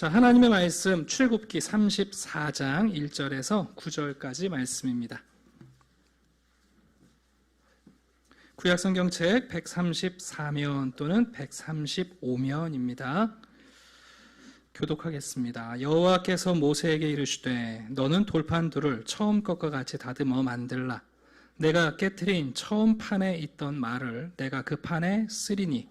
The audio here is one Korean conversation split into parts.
자, 하나님의 말씀 출애굽기 34장 1절에서 9절까지 말씀입니다. 구약성경책 134면 또는 135면입니다. 교독하겠습니다. 여호와께서 모세에게 이르시되 너는 돌판들을 처음 것과 같이 다듬어 만들라. 내가 깨트린 처음 판에 있던 말을 내가 그 판에 쓰리니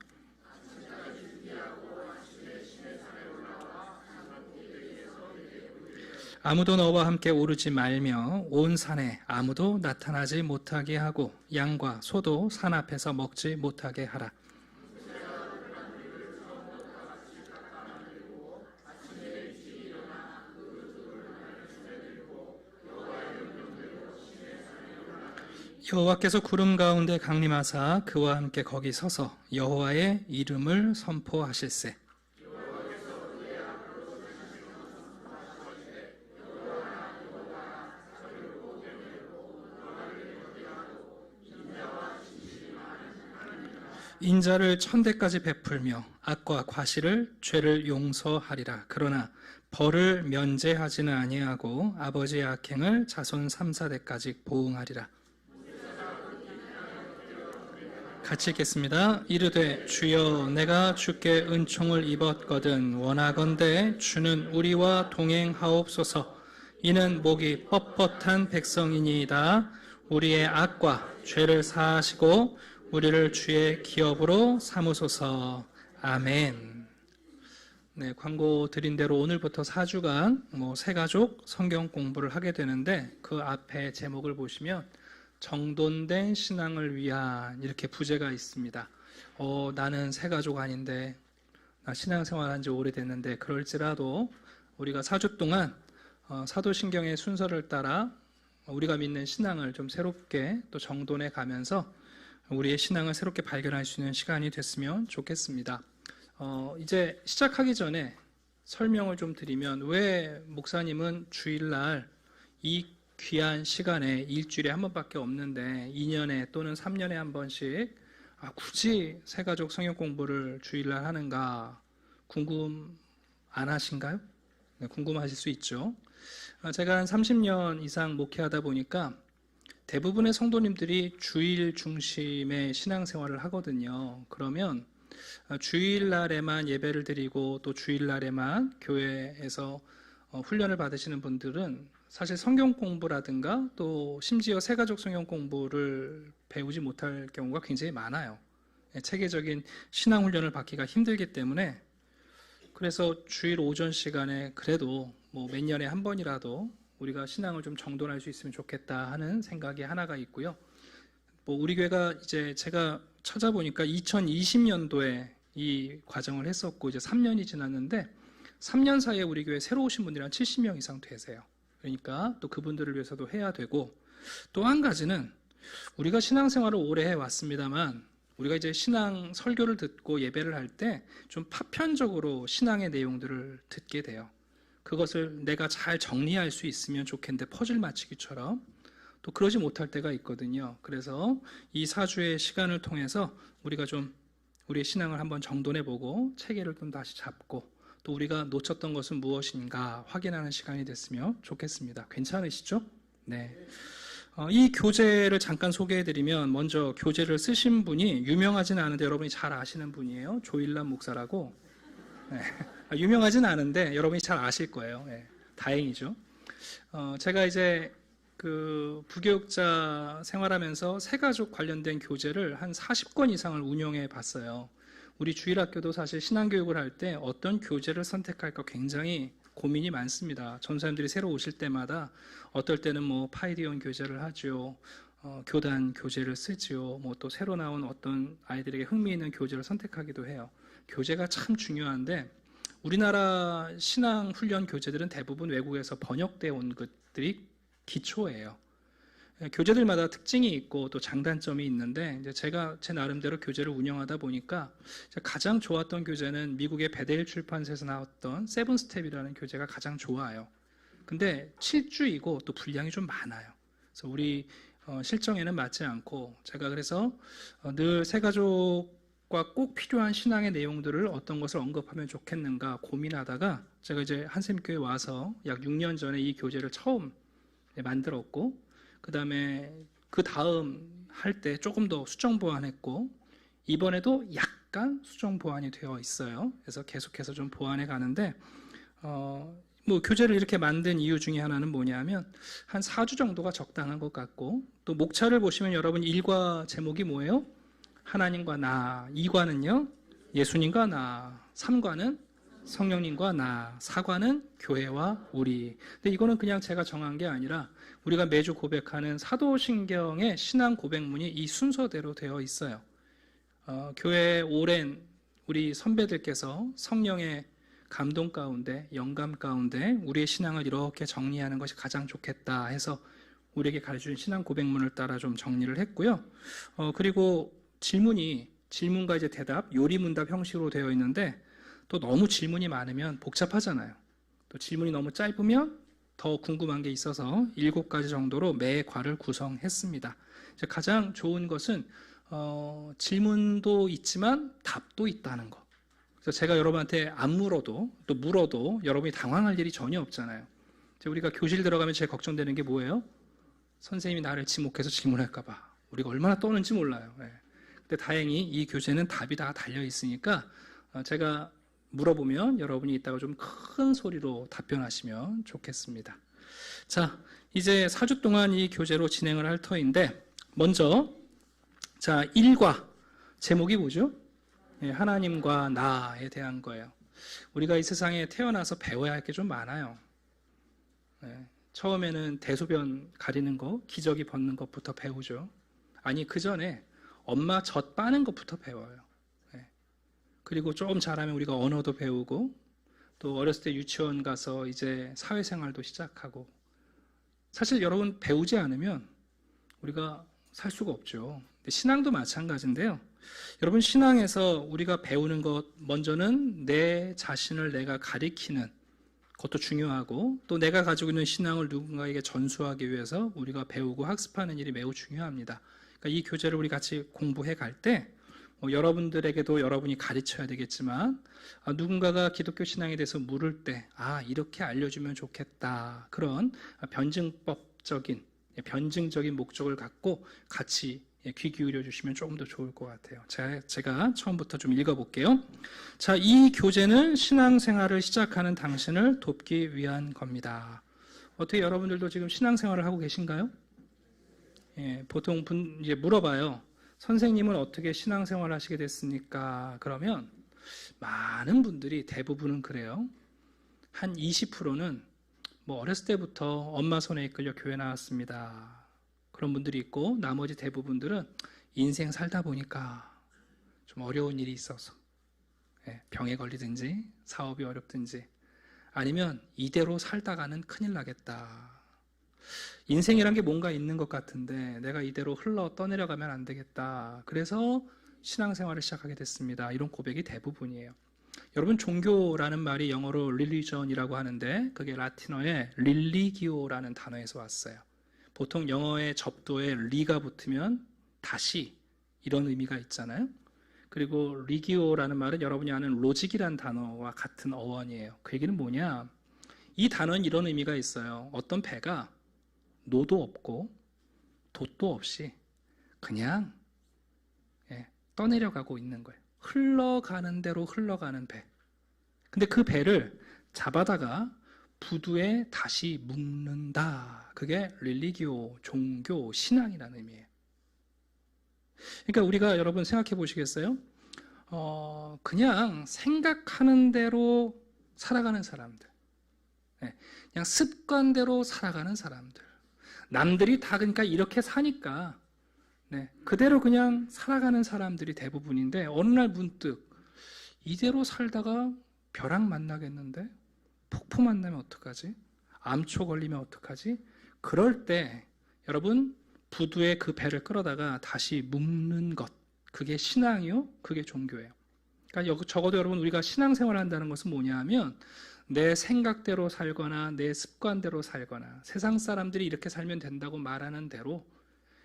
아무도 너와 함께 오르지 말며 온 산에 아무도 나타나지 못하게 하고 양과 소도 산 앞에서 먹지 못하게 하라. 여호와께서 구름 가운데 강림하사 그와 함께 거기 서서 여호와의 이름을 선포하실세. 인자를 1000대까지 베풀며 악과 과실을 죄를 용서하리라. 그러나 벌을 면제하지는 아니하고 아버지의 악행을 자손 3,4대까지 보응하리라. 같이 읽겠습니다. 이르되 주여 내가 주께 은총을 입었거든 원하건대 주는 우리와 동행하옵소서. 이는 목이 뻣뻣한 백성이니이다. 우리의 악과 죄를 사하시고 우리를 주의 기업으로 삼으소서. 아멘. 네, 광고 드린 대로 오늘부터 4주간 새가족 성경 공부를 하게 되는데 그 앞에 제목을 보시면 정돈된 신앙을 위한 이렇게 부제가 있습니다. 나는 새가족 아닌데 나 신앙생활 한 지 오래됐는데 그럴지라도 우리가 4주 동안 사도신경의 순서를 따라 우리가 믿는 신앙을 좀 새롭게 또 정돈해 가면서 우리의 신앙을 새롭게 발견할 수 있는 시간이 됐으면 좋겠습니다. 이제 시작하기 전에 설명을 좀 드리면 왜 목사님은 주일날 이 귀한 시간에 일주일에 한 번밖에 없는데 2년에 또는 3년에 한 번씩 굳이 새가족 성경 공부를 주일날 하는가 궁금 안 하신가요? 네, 궁금하실 수 있죠. 제가 한 30년 이상 목회하다 보니까 대부분의 성도님들이 주일 중심의 신앙생활을 하거든요. 그러면 주일날에만 예배를 드리고 또 주일날에만 교회에서 훈련을 받으시는 분들은 사실 성경 공부라든가 또 심지어 새가족 성경 공부를 배우지 못할 경우가 굉장히 많아요. 체계적인 신앙 훈련을 받기가 힘들기 때문에 그래서 주일 오전 시간에 그래도 몇 년에 한 번이라도 우리가 신앙을 좀 정돈할 수 있으면 좋겠다 하는 생각이 하나가 있고요. 우리 교회가 이제 제가 찾아보니까 2020년도에 이 과정을 했었고 이제 3년이 지났는데 3년 사이에 우리 교회 새로 오신 분들이 한 70명 이상 되세요. 그러니까 또 그분들을 위해서도 해야 되고 또 한 가지는 우리가 신앙생활을 오래 해왔습니다만 우리가 이제 신앙 설교를 듣고 예배를 할 때 좀 파편적으로 신앙의 내용들을 듣게 돼요. 그것을 내가 잘 정리할 수 있으면 좋겠는데 퍼즐 맞추기처럼 또 그러지 못할 때가 있거든요. 그래서 이 4주의 시간을 통해서 우리가 좀 우리의 신앙을 한번 정돈해보고 체계를 좀 다시 잡고 또 우리가 놓쳤던 것은 무엇인가 확인하는 시간이 됐으면 좋겠습니다. 괜찮으시죠? 네. 이 교재를 잠깐 소개해드리면 먼저 교재를 쓰신 분이 유명하지는 않은데 여러분이 잘 아시는 분이에요. 조일남 목사라고. 네. 유명하진 않은데 여러분이 잘 아실 거예요. 네. 다행이죠. 제가 이제 그 부교육자 생활하면서 새가족 관련된 교재를 한 40권 이상을 운영해 봤어요. 우리 주일학교도 사실 신앙교육을 할 때 어떤 교재를 선택할까 굉장히 고민이 많습니다. 전사님들이 새로 오실 때마다 어떨 때는 파이디온 교재를 하죠. 교단 교재를 쓰지요. 또 새로 나온 어떤 아이들에게 흥미있는 교재를 선택하기도 해요. 교재가 참 중요한데 우리나라 신앙 훈련 교재들은 대부분 외국에서 번역되어 온 것들이 기초예요. 교재들마다 특징이 있고 또 장단점이 있는데 이제 제가 제 나름대로 교재를 운영하다 보니까 가장 좋았던 교재는 미국의 베델 출판사에서 나왔던 세븐스텝이라는 교재가 가장 좋아요. 근데 7주이고 또 분량이 좀 많아요. 그래서 우리 실정에는 맞지 않고 제가 그래서 늘 새가족 꼭 필요한 신앙의 내용들을 어떤 것을 언급하면 좋겠는가 고민하다가 제가 이제 한샘교회 와서 약 6년 전에 이 교재를 처음 만들었고, 그 다음 할 때 조금 더 수정 보완했고, 이번에도 약간 수정 보완이 되어 있어요. 그래서 계속해서 좀 보완해 가는데, 교재를 이렇게 만든 이유 중에 하나는 뭐냐면 한 4주 정도가 적당한 것 같고, 또 목차를 보시면 여러분 1과 제목이 뭐예요? 하나님과 나. 2과는요 예수님과 나. 3과는 성령님과 나. 4과는 교회와 우리. 근데 이거는 그냥 제가 정한 게 아니라 우리가 매주 고백하는 사도신경의 신앙 고백문이 이 순서대로 되어 있어요. 교회에 오랜 우리 선배들께서 성령의 감동 가운데, 영감 가운데 우리의 신앙을 이렇게 정리하는 것이 가장 좋겠다 해서 우리에게 가르쳐준 신앙 고백문을 따라 좀 정리를 했고요. 그리고 질문과 이제 대답, 요리문답 형식으로 되어 있는데, 또 너무 질문이 많으면 복잡하잖아요. 또 질문이 너무 짧으면 더 궁금한 게 있어서 7가지 정도로 매 과를 구성했습니다. 이제 가장 좋은 것은 질문도 있지만 답도 있다는 거. 그래서 제가 여러분한테 안 물어도, 또 물어도 여러분이 당황할 일이 전혀 없잖아요. 우리가 교실 들어가면 제일 걱정되는 게 뭐예요? 선생님이 나를 지목해서 질문할까 봐. 우리가 얼마나 떠는지 몰라요. 근데 다행히 이 교재는 답이 다 달려 있으니까 제가 물어보면 여러분이 이따가 좀 큰 소리로 답변하시면 좋겠습니다. 자, 이제 4주 동안 이 교재로 진행을 할 터인데, 먼저 1과 제목이 뭐죠? 하나님과 나에 대한 거예요. 우리가 이 세상에 태어나서 배워야 할 게 좀 많아요. 처음에는 대소변 가리는 거, 기저귀 벗는 것부터 배우죠. 아니, 그 전에 엄마 젖 빠는 것부터 배워요. 그리고 좀 잘하면 우리가 언어도 배우고, 또 어렸을 때 유치원 가서 이제 사회생활도 시작하고. 사실 여러분 배우지 않으면 우리가 살 수가 없죠. 신앙도 마찬가지인데요. 여러분, 신앙에서 우리가 배우는 것, 먼저는 내 자신을 내가 가리키는 것도 중요하고, 또 내가 가지고 있는 신앙을 누군가에게 전수하기 위해서 우리가 배우고 학습하는 일이 매우 중요합니다. 그러니까 이 교재를 우리 같이 공부해 갈 때 여러분들에게도 여러분이 가르쳐야 되겠지만, 누군가가 기독교 신앙에 대해서 물을 때 이렇게 알려주면 좋겠다, 그런 변증적인 목적을 갖고 같이 귀 기울여 주시면 조금 더 좋을 것 같아요. 제가 처음부터 좀 읽어볼게요. 이 교재는 신앙생활을 시작하는 당신을 돕기 위한 겁니다. 어떻게 여러분들도 지금 신앙생활을 하고 계신가요? 보통 이제 물어봐요. 선생님은 어떻게 신앙생활을 하시게 됐습니까? 그러면 많은 분들이, 대부분은 그래요. 한 20%는 어렸을 때부터 엄마 손에 이끌려 교회 나왔습니다. 그런 분들이 있고, 나머지 대부분들은 인생 살다 보니까 좀 어려운 일이 있어서 병에 걸리든지 사업이 어렵든지, 아니면 이대로 살다가는 큰일 나겠다. 인생이란 게 뭔가 있는 것 같은데 내가 이대로 흘러 떠내려가면 안 되겠다. 그래서 신앙생활을 시작하게 됐습니다. 이런 고백이 대부분이에요. 여러분, 종교라는 말이 영어로 religion이라고 하는데, 그게 라틴어의 religio라는 단어에서 왔어요. 보통 영어의 접두에 리가 붙으면 다시, 이런 의미가 있잖아요. 그리고 religio라는 말은 여러분이 아는 로직이라는 단어와 같은 어원이에요. 그 얘기는 뭐냐? 이 단어는 이런 의미가 있어요. 어떤 배가 노도 없고 돛도 없이 그냥 떠내려가고 있는 거예요. 흘러가는 대로 흘러가는 배. 근데 그 배를 잡아다가 부두에 다시 묶는다. 그게 릴리기오, 종교, 신앙이라는 의미예요. 그러니까 우리가, 여러분 생각해 보시겠어요? 그냥 생각하는 대로 살아가는 사람들, 그냥 습관대로 살아가는 사람들, 남들이 다 그러니까 이렇게 사니까 그대로 그냥 살아가는 사람들이 대부분인데, 어느 날 문득 이대로 살다가 벼락 만나겠는데? 폭포 만나면 어떡하지? 암초 걸리면 어떡하지? 그럴 때 여러분, 부두에 그 배를 끌어다가 다시 묶는 것, 그게 신앙이요? 그게 종교예요. 그러니까 적어도 여러분, 우리가 신앙생활을 한다는 것은 뭐냐 하면, 내 생각대로 살거나 내 습관대로 살거나 세상 사람들이 이렇게 살면 된다고 말하는 대로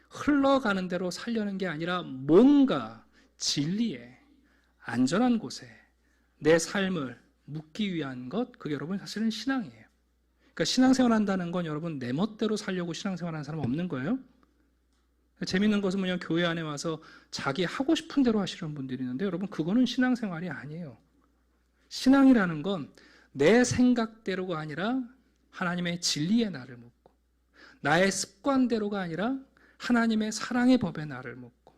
흘러가는 대로 살려는 게 아니라, 뭔가 진리에, 안전한 곳에 내 삶을 묻기 위한 것, 그게 여러분 사실은 신앙이에요. 그러니까 신앙생활 한다는 건 여러분 내 멋대로 살려고 신앙생활 하는 사람 없는 거예요. 재밌는 것은 뭐냐면 교회 안에 와서 자기 하고 싶은 대로 하시는 분들이 있는데 여러분 그거는 신앙생활이 아니에요. 신앙이라는 건 내 생각대로가 아니라 하나님의 진리의 나를 묻고, 나의 습관대로가 아니라 하나님의 사랑의 법에 나를 묻고,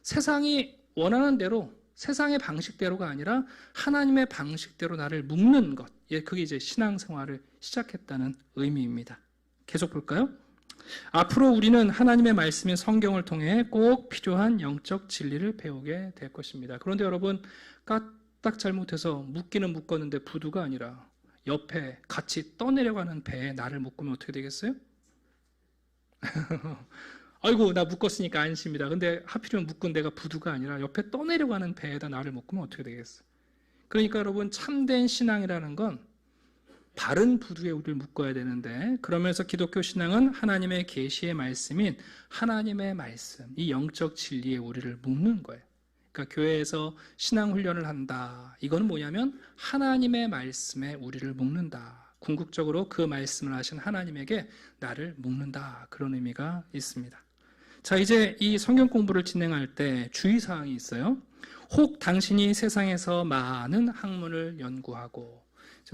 세상이 원하는 대로, 세상의 방식대로가 아니라 하나님의 방식대로 나를 묶는 것, 그게 이제 신앙생활을 시작했다는 의미입니다. 계속 볼까요? 앞으로 우리는 하나님의 말씀인 성경을 통해 꼭 필요한 영적 진리를 배우게 될 것입니다. 그런데 여러분, 딱 잘못해서 묶기는 묶었는데 부두가 아니라 옆에 같이 떠내려가는 배에 나를 묶으면 어떻게 되겠어요? 아이고, 나 묶었으니까 안심이다. 근데 하필이면 묶은 데가 부두가 아니라 옆에 떠내려가는 배에다 나를 묶으면 어떻게 되겠어요? 그러니까 여러분, 참된 신앙이라는 건 바른 부두에 우리를 묶어야 되는데, 그러면서 기독교 신앙은 하나님의 계시의 말씀인 하나님의 말씀, 이 영적 진리에 우리를 묶는 거예요. 그러니까 교회에서 신앙 훈련을 한다. 이건 뭐냐면 하나님의 말씀에 우리를 묶는다. 궁극적으로 그 말씀을 하신 하나님에게 나를 묶는다. 그런 의미가 있습니다. 자, 이제 이 성경 공부를 진행할 때 주의사항이 있어요. 혹 당신이 세상에서 많은 학문을 연구하고,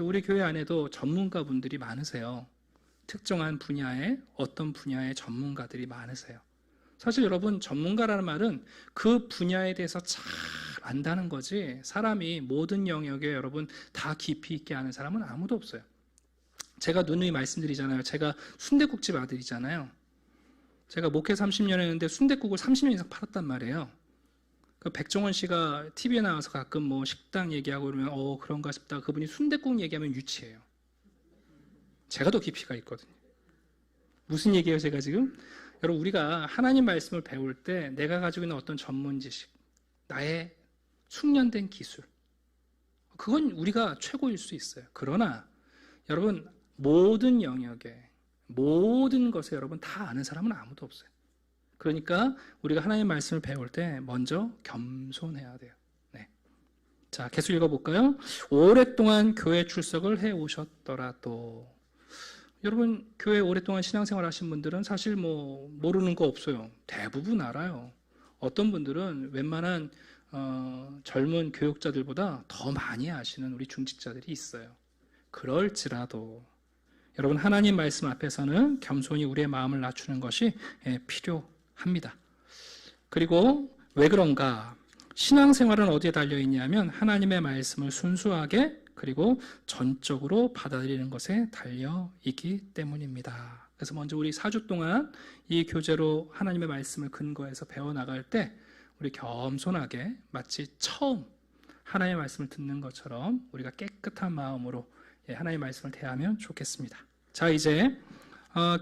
우리 교회 안에도 전문가 분들이 많으세요. 특정한 분야에, 어떤 분야의 전문가들이 많으세요. 사실 여러분, 전문가라는 말은 그 분야에 대해서 잘 안다는 거지, 사람이 모든 영역에 여러분 다 깊이 있게 아는 사람은 아무도 없어요. 제가 누누이 말씀드리잖아요. 제가 순댓국집 아들이잖아요. 제가 목회 30년 했는데 순댓국을 30년 이상 팔았단 말이에요. 그 백종원 씨가 TV에 나와서 가끔 뭐 식당 얘기하고 그러면 그런가 싶다. 그분이 순댓국 얘기하면 유치해요. 제가 더 깊이가 있거든요. 무슨 얘기예요, 제가 지금? 여러분, 우리가 하나님 말씀을 배울 때 내가 가지고 있는 어떤 전문 지식, 나의 숙련된 기술, 그건 우리가 최고일 수 있어요. 그러나 여러분, 모든 영역에, 모든 것에 여러분 다 아는 사람은 아무도 없어요. 그러니까 우리가 하나님 말씀을 배울 때 먼저 겸손해야 돼요. 네. 자, 계속 읽어볼까요? 오랫동안 교회 출석을 해오셨더라도, 여러분 교회 오랫동안 신앙생활 하신 분들은 사실 뭐 모르는 거 없어요. 대부분 알아요. 어떤 분들은 웬만한 젊은 교육자들보다 더 많이 아시는 우리 중직자들이 있어요. 그럴지라도 여러분, 하나님 말씀 앞에서는 겸손히 우리의 마음을 낮추는 것이 필요합니다. 그리고 왜 그런가? 신앙생활은 어디에 달려있냐면 하나님의 말씀을 순수하게 그리고 전적으로 받아들이는 것에 달려있기 때문입니다. 그래서 먼저 우리 4주 동안 이 교재로 하나님의 말씀을 근거해서 배워나갈 때 우리 겸손하게 마치 처음 하나님의 말씀을 듣는 것처럼 우리가 깨끗한 마음으로 하나님의 말씀을 대하면 좋겠습니다. 자, 이제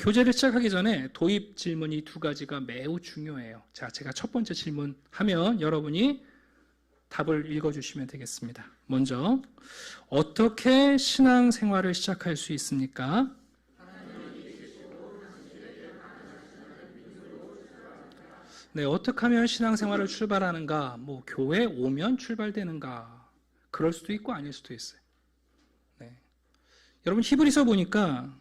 교재를 시작하기 전에 도입 질문이 2가지가 매우 중요해요. 자, 제가 첫 번째 질문 하면 여러분이 답을 읽어주시면 되겠습니다. 먼저, 어떻게 신앙생활을 시작할 수 있습니까? 네, 어떻게 하면 신앙생활을 출발하는가? 뭐 교회 오면 출발되는가? 그럴 수도 있고 아닐 수도 있어요. 네. 여러분, 히브리서 보니까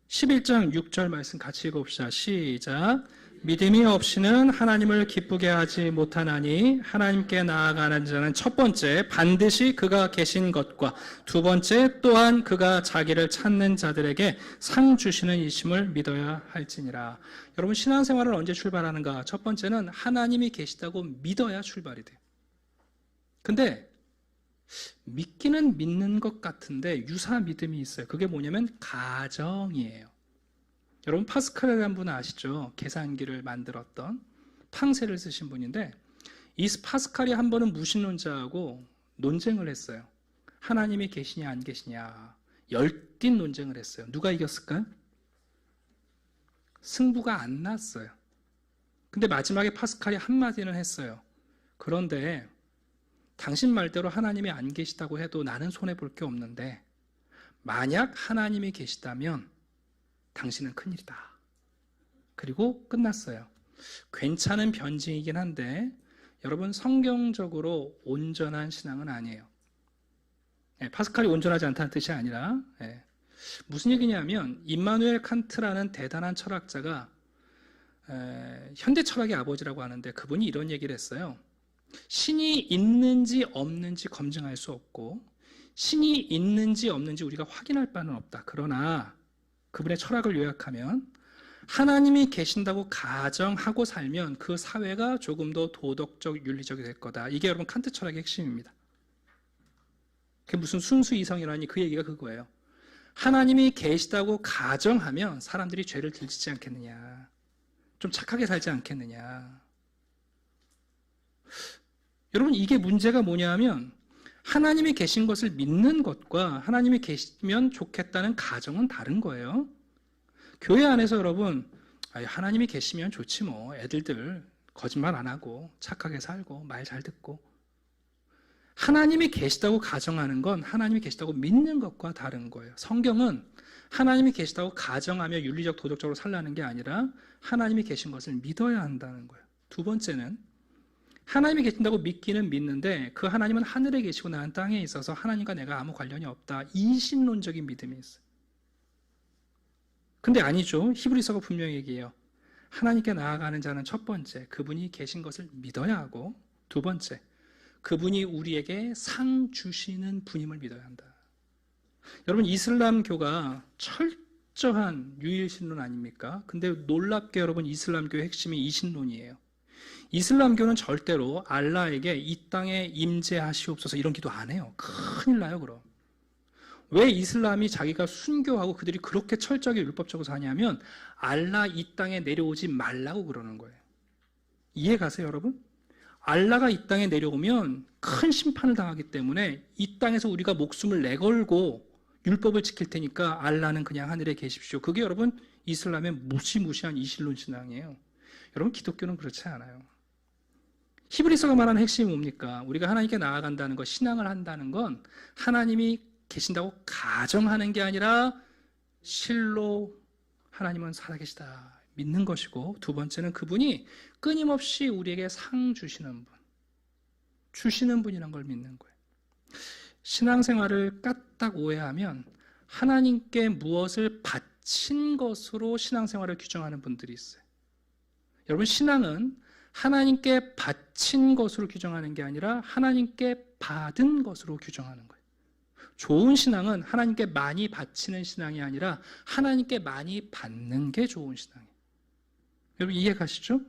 11장 6절 말씀 같이 읽어봅시다. 시작. 믿음이 없이는 하나님을 기쁘게 하지 못하나니 하나님께 나아가는 자는 첫 번째 반드시 그가 계신 것과 두 번째 또한 그가 자기를 찾는 자들에게 상 주시는 이심을 믿어야 할지니라. 여러분, 신앙생활을 언제 출발하는가? 첫 번째는 하나님이 계시다고 믿어야 출발이 돼요. 근데 믿기는 믿는 것 같은데 유사 믿음이 있어요. 그게 뭐냐면 가정이에요. 여러분, 파스칼이라는 분 아시죠? 계산기를 만들었던 팡세를 쓰신 분인데, 이 파스칼이 한 번은 무신론자하고 논쟁을 했어요. 하나님이 계시냐 안 계시냐 열띤 논쟁을 했어요. 누가 이겼을까요? 승부가 안 났어요. 근데 마지막에 파스칼이 한마디는 했어요. 그런데 당신 말대로 하나님이 안 계시다고 해도 나는 손해볼 게 없는데 만약 하나님이 계시다면 당신은 큰일이다. 그리고 끝났어요. 괜찮은 변증이긴 한데 여러분 성경적으로 온전한 신앙은 아니에요. 파스칼이 온전하지 않다는 뜻이 아니라 무슨 얘기냐면 임마누엘 칸트라는 대단한 철학자가 현대 철학의 아버지라고 하는데 그분이 이런 얘기를 했어요. 신이 있는지 없는지 검증할 수 없고 신이 있는지 없는지 우리가 확인할 바는 없다. 그러나 그분의 철학을 요약하면 하나님이 계신다고 가정하고 살면 그 사회가 조금 더 도덕적, 윤리적이 될 거다. 이게 여러분 칸트 철학의 핵심입니다. 그게 무슨 순수 이성이라니 그 얘기가 그거예요. 하나님이 계시다고 가정하면 사람들이 죄를 들지지 않겠느냐. 좀 착하게 살지 않겠느냐. 여러분 이게 문제가 뭐냐 하면 하나님이 계신 것을 믿는 것과 하나님이 계시면 좋겠다는 가정은 다른 거예요. 교회 안에서 여러분 하나님이 계시면 좋지 뭐 애들들 거짓말 안 하고 착하게 살고 말 잘 듣고 하나님이 계시다고 가정하는 건 하나님이 계시다고 믿는 것과 다른 거예요. 성경은 하나님이 계시다고 가정하며 윤리적 도덕적으로 살라는 게 아니라 하나님이 계신 것을 믿어야 한다는 거예요. 두 번째는 하나님이 계신다고 믿기는 믿는데 그 하나님은 하늘에 계시고 나는 땅에 있어서 하나님과 내가 아무 관련이 없다. 이신론적인 믿음이 있어요. 근데 아니죠. 히브리서가 분명히 얘기해요. 하나님께 나아가는 자는 첫 번째 그분이 계신 것을 믿어야 하고 두 번째 그분이 우리에게 상 주시는 분임을 믿어야 한다. 여러분 이슬람교가 철저한 유일신론 아닙니까? 근데 놀랍게 여러분 이슬람교의 핵심이 이신론이에요. 이슬람교는 절대로 알라에게 이 땅에 임재하시옵소서 이런 기도 안 해요. 큰일 나요 그럼. 왜 이슬람이 자기가 순교하고 그들이 그렇게 철저하게 율법적으로 사냐면 알라 이 땅에 내려오지 말라고 그러는 거예요. 이해 가세요 여러분? 알라가 이 땅에 내려오면 큰 심판을 당하기 때문에 이 땅에서 우리가 목숨을 내걸고 율법을 지킬 테니까 알라는 그냥 하늘에 계십시오. 그게 여러분 이슬람의 무시무시한 이신론 신앙이에요. 여러분 기독교는 그렇지 않아요. 히브리서가 말하는 핵심이 뭡니까? 우리가 하나님께 나아간다는 것, 신앙을 한다는 건 하나님이 계신다고 가정하는 게 아니라 실로 하나님은 살아계시다 믿는 것이고 두 번째는 그분이 끊임없이 우리에게 상 주시는 분이라는 걸 믿는 거예요. 신앙생활을 까딱 오해하면 하나님께 무엇을 바친 것으로 신앙생활을 규정하는 분들이 있어요. 여러분 신앙은 하나님께 바친 것으로 규정하는 게 아니라 하나님께 받은 것으로 규정하는 거예요. 좋은 신앙은 하나님께 많이 바치는 신앙이 아니라 하나님께 많이 받는 게 좋은 신앙이에요. 여러분 이해 가시죠?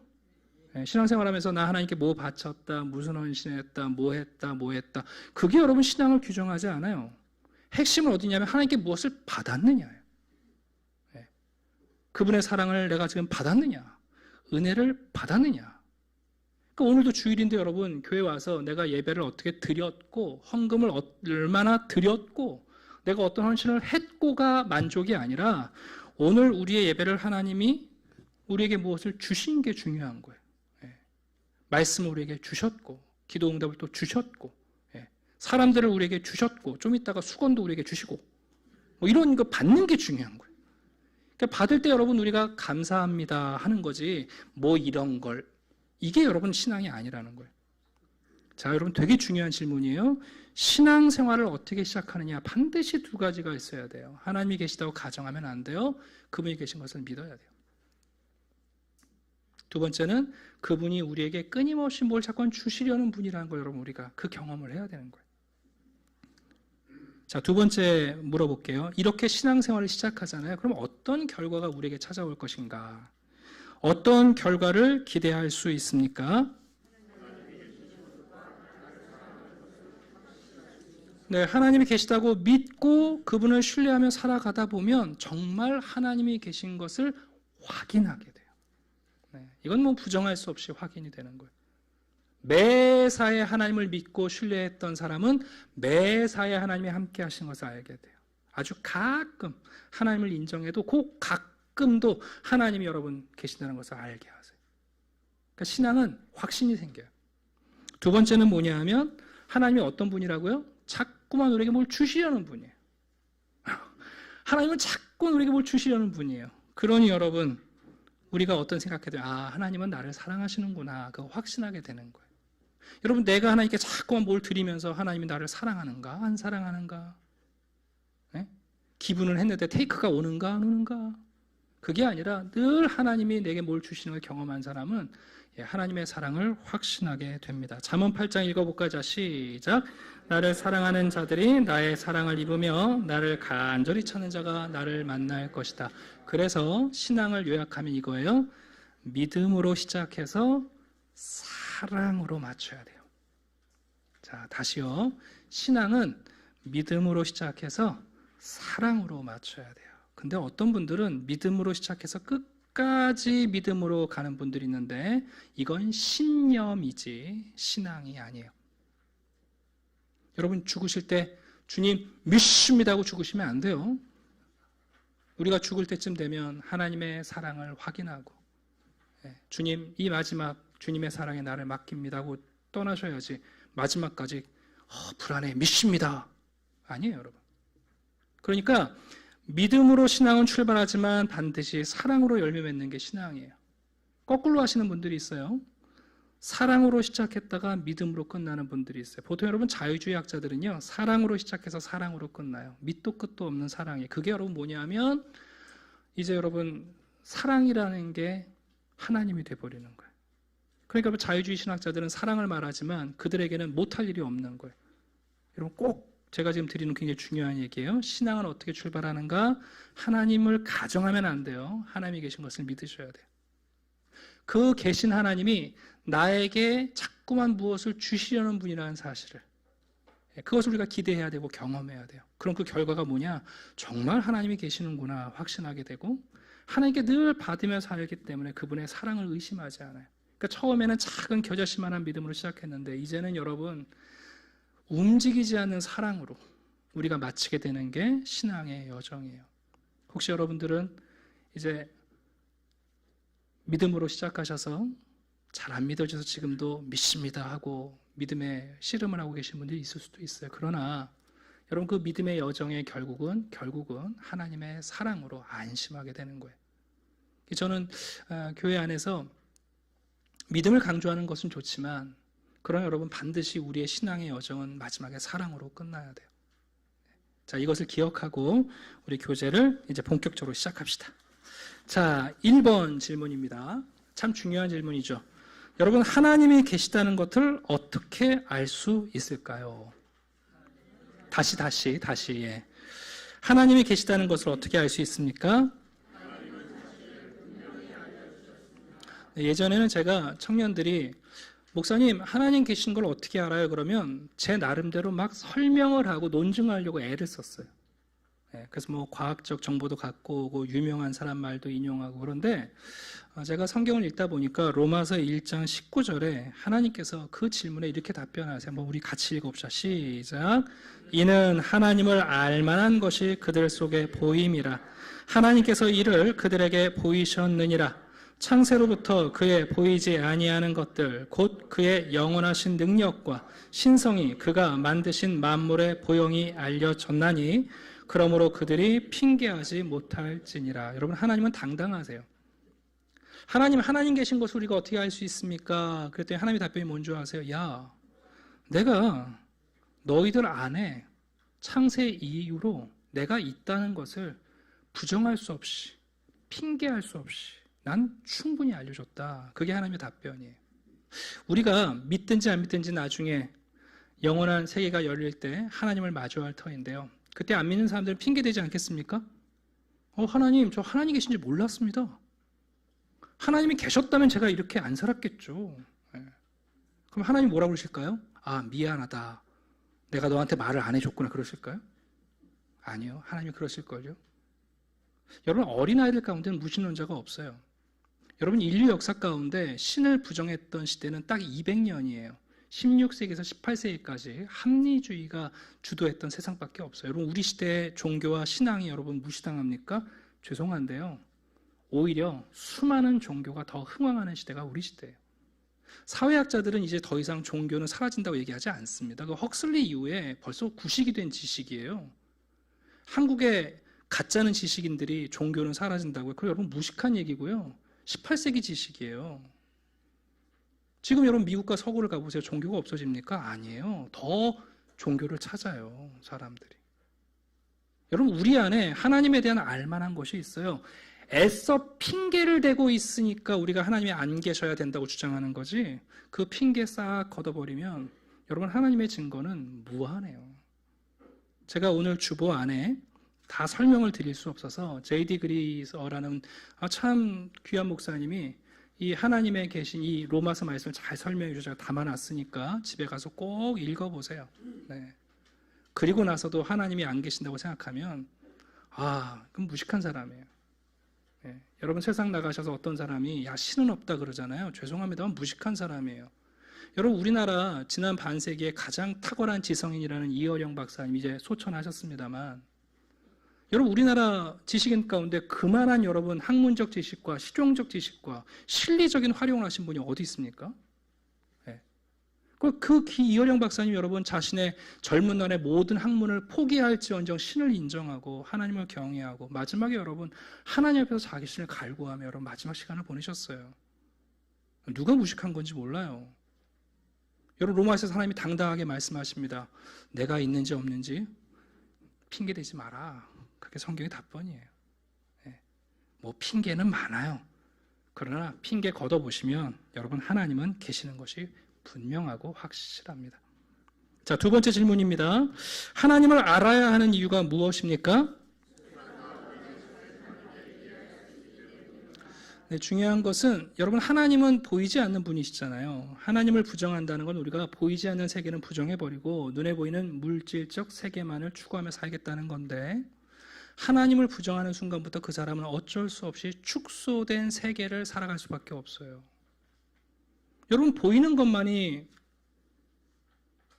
신앙생활하면서 나 하나님께 뭐 바쳤다, 무슨 헌신했다, 뭐 했다 그게 여러분 신앙을 규정하지 않아요. 핵심은 어디냐면 하나님께 무엇을 받았느냐예요. 그분의 사랑을 내가 지금 받았느냐, 은혜를 받았느냐. 그러니까 오늘도 주일인데 여러분 교회 와서 내가 예배를 어떻게 드렸고 헌금을 얼마나 드렸고 내가 어떤 헌신을 했고가 만족이 아니라 오늘 우리의 예배를 하나님이 우리에게 무엇을 주신 게 중요한 거예요. 말씀을 우리에게 주셨고 기도 응답을 또 주셨고 사람들을 우리에게 주셨고 좀 이따가 수건도 우리에게 주시고 뭐 이런 거 받는 게 중요한 거예요. 그러니까 받을 때 여러분 우리가 감사합니다 하는 거지 뭐 이런 걸 이게 여러분 신앙이 아니라는 거예요. 자, 여러분 되게 중요한 질문이에요. 신앙생활을 어떻게 시작하느냐 반드시 두 가지가 있어야 돼요. 하나님이 계시다고 가정하면 안 돼요. 그분이 계신 것을 믿어야 돼요. 두 번째는 그분이 우리에게 끊임없이 뭘 자꾸 주시려는 분이라는 걸 여러분 우리가 그 경험을 해야 되는 거예요. 자, 두 번째 물어볼게요. 이렇게 신앙생활을 시작하잖아요. 그럼 어떤 결과가 우리에게 찾아올 것인가? 어떤 결과를 기대할 수 있습니까? 네, 하나님이 계시다고 믿고 그분을 신뢰하며 살아가다 보면 정말 하나님이 계신 것을 확인하게 돼요. 네, 이건 뭐 부정할 수 없이 확인이 되는 거예요. 매사에 하나님을 믿고 신뢰했던 사람은 매사에 하나님이 함께 하신 것을 알게 돼요. 아주 가끔 하나님을 인정해도 그 가끔도 하나님이 여러분 계신다는 것을 알게 하세요. 그러니까 신앙은 확신이 생겨요. 두 번째는 뭐냐 하면 하나님이 어떤 분이라고요? 자꾸만 우리에게 뭘 주시려는 분이에요. 하나님은 자꾸 우리에게 뭘 주시려는 분이에요. 그러니 여러분 우리가 어떤 생각해도 하나님은 나를 사랑하시는구나 그거 확신하게 되는 거예요. 여러분, 내가 하나님께 자꾸만 뭘 드리면서 하나님이 나를 사랑하는가 안 사랑하는가, 네? 기분을 했는데 테이크가 오는가 안 오는가, 그게 아니라 늘 하나님이 내게 뭘 주시는 걸 경험한 사람은 하나님의 사랑을 확신하게 됩니다. 잠언 8장 읽어볼까? 자, 시작. 나를 사랑하는 자들이 나의 사랑을 입으며 나를 간절히 찾는 자가 나를 만날 것이다. 그래서 신앙을 요약하면 이거예요. 믿음으로 시작해서 사랑으로 맞춰야 돼요. 자, 다시요. 신앙은 믿음으로 시작해서 사랑으로 맞춰야 돼요. 근데 어떤 분들은 믿음으로 시작해서 끝까지 믿음으로 가는 분들이 있는데 이건 신념이지 신앙이 아니에요. 여러분, 죽으실 때 주님 믿습니다 하고 죽으시면 안 돼요. 우리가 죽을 때쯤 되면 하나님의 사랑을 확인하고 주님, 이 마지막 주님의 사랑에 나를 맡깁니다 하고 떠나셔야지 마지막까지 불안해 믿습니다 아니에요, 여러분. 그러니까 믿음으로 신앙은 출발하지만 반드시 사랑으로 열매 맺는 게 신앙이에요. 거꾸로 하시는 분들이 있어요. 사랑으로 시작했다가 믿음으로 끝나는 분들이 있어요. 보통 여러분 자유주의 학자들은요, 사랑으로 시작해서 사랑으로 끝나요. 밑도 끝도 없는 사랑이에요. 그게 여러분 뭐냐면 이제 여러분 사랑이라는 게 하나님이 돼버리는 거예요. 그러니까 여러분 자유주의 신학자들은 사랑을 말하지만 그들에게는 못할 일이 없는 거예요. 여러분 꼭 제가 지금 드리는 굉장히 중요한 얘기예요. 신앙은 어떻게 출발하는가? 하나님을 가정하면 안 돼요. 하나님이 계신 것을 믿으셔야 돼요. 그 계신 하나님이 나에게 자꾸만 무엇을 주시려는 분이라는 사실을, 그것을 우리가 기대해야 되고 경험해야 돼요. 그럼 그 결과가 뭐냐? 정말 하나님이 계시는구나 확신하게 되고 하나님께 늘 받으며 살기 때문에 그분의 사랑을 의심하지 않아요. 그러니까 처음에는 작은 겨자씨만한 믿음으로 시작했는데 이제는 여러분 움직이지 않는 사랑으로 우리가 마치게 되는 게 신앙의 여정이에요. 혹시 여러분들은 이제 믿음으로 시작하셔서 잘 안 믿어져서 지금도 믿습니다 하고 믿음의 씨름을 하고 계신 분들이 있을 수도 있어요. 그러나 여러분 그 믿음의 여정의 결국은 하나님의 사랑으로 안심하게 되는 거예요. 저는 교회 안에서 믿음을 강조하는 것은 좋지만 그러나 여러분 반드시 우리의 신앙의 여정은 마지막에 사랑으로 끝나야 돼요. 자, 이것을 기억하고 우리 교제를 이제 본격적으로 시작합시다. 자, 1번 질문입니다. 참 중요한 질문이죠. 여러분, 하나님이 계시다는 것을 어떻게 알 수 있을까요? 다시. 예. 하나님이 계시다는 것을 어떻게 알 수 있습니까? 예전에는 제가 청년들이 목사님, 하나님 계신 걸 어떻게 알아요? 그러면 제 나름대로 막 설명을 하고 논증하려고 애를 썼어요. 그래서 뭐 과학적 정보도 갖고 오고 유명한 사람 말도 인용하고 그런데 제가 성경을 읽다 보니까 로마서 1장 19절에 하나님께서 그 질문에 이렇게 답변하세요. 뭐 우리 같이 읽어봅시다. 시작. 이는 하나님을 알만한 것이 그들 속에 보임이라. 하나님께서 이를 그들에게 보이셨느니라. 창세로부터 그의 보이지 아니하는 것들 곧 그의 영원하신 능력과 신성이 그가 만드신 만물의 보용이 알려졌나니 그러므로 그들이 핑계하지 못할지니라. 여러분, 하나님은 당당하세요. 하나님 계신 것을 우리가 어떻게 알 수 있습니까? 그랬더니 하나님의 답변이 뭔지 아세요? 야, 내가 너희들 안에 창세 이후로 내가 있다는 것을 부정할 수 없이 핑계할 수 없이 난 충분히 알려줬다. 그게 하나님의 답변이에요. 우리가 믿든지 안 믿든지 나중에 영원한 세계가 열릴 때 하나님을 마주할 터인데요. 그때 안 믿는 사람들은 핑계대지 않겠습니까? 하나님, 저 하나님 계신지 몰랐습니다. 하나님이 계셨다면 제가 이렇게 안 살았겠죠. 그럼 하나님 뭐라고 그러실까요? 아, 미안하다. 내가 너한테 말을 안 해줬구나 그러실까요? 아니요. 하나님이 그러실걸요. 여러분, 어린아이들 가운데는 무신론자가 없어요. 여러분, 인류 역사 가운데 신을 부정했던 시대는 딱 200년이에요. 16세기에서 18세기까지 합리주의가 주도했던 세상밖에 없어요. 여러분, 우리 시대의 종교와 신앙이 여러분 무시당합니까? 죄송한데요. 오히려 수많은 종교가 더 흥왕하는 시대가 우리 시대예요. 사회학자들은 이제 더 이상 종교는 사라진다고 얘기하지 않습니다. 그 헉슬리 이후에 벌써 구식이 된 지식이에요. 한국의 가짜는 지식인들이 종교는 사라진다고요. 그거 여러분 무식한 얘기고요. 18세기 지식이에요. 지금 여러분 미국과 서구를 가보세요. 종교가 없어집니까? 아니에요. 더 종교를 찾아요, 사람들이. 여러분, 우리 안에 하나님에 대한 알만한 것이 있어요. 애써 핑계를 대고 있으니까 우리가 하나님이 안 계셔야 된다고 주장하는 거지, 그 핑계 싹 걷어버리면 여러분, 하나님의 증거는 무한해요. 제가 오늘 주보 안에 다 설명을 드릴 수 없어서 J.D. 그리서라는 참 귀한 목사님이 이 하나님에 계신 이 로마서 말씀을 잘 설명해 주셔서 제가 담아놨으니까 집에 가서 꼭 읽어보세요. 네. 그리고 나서도 하나님이 안 계신다고 생각하면 그럼 무식한 사람이에요. 네. 여러분, 세상 나가셔서 어떤 사람이 야, 신은 없다 그러잖아요. 죄송합니다만 무식한 사람이에요. 여러분, 우리나라 지난 반세기에 가장 탁월한 지성인이라는 이어령 박사님 이제 소천하셨습니다만, 여러분, 우리나라 지식인 가운데 그만한 여러분 학문적 지식과 실용적 지식과 실리적인 활용을 하신 분이 어디 있습니까? 네. 그 이어령 박사님 여러분 자신의 젊은 날의 모든 학문을 포기할지언정 신을 인정하고 하나님을 경외하고 마지막에 여러분 하나님 앞에서 자기 신을 갈구하며 여러분 마지막 시간을 보내셨어요. 누가 무식한 건지 몰라요. 여러분, 로마에서 하나님이 당당하게 말씀하십니다. 내가 있는지 없는지 핑계대지 마라. 그게 성경의 답변이에요. 네. 뭐 핑계는 많아요. 그러나 핑계 걷어보시면 여러분 하나님은 계시는 것이 분명하고 확실합니다. 자, 두 번째 질문입니다. 하나님을 알아야 하는 이유가 무엇입니까? 네, 중요한 것은 여러분 하나님은 보이지 않는 분이시잖아요. 하나님을 부정한다는 건 우리가 보이지 않는 세계는 부정해버리고 눈에 보이는 물질적 세계만을 추구하며 살겠다는 건데, 하나님을 부정하는 순간부터 그 사람은 어쩔 수 없이 축소된 세계를 살아갈 수밖에 없어요. 여러분, 보이는 것만이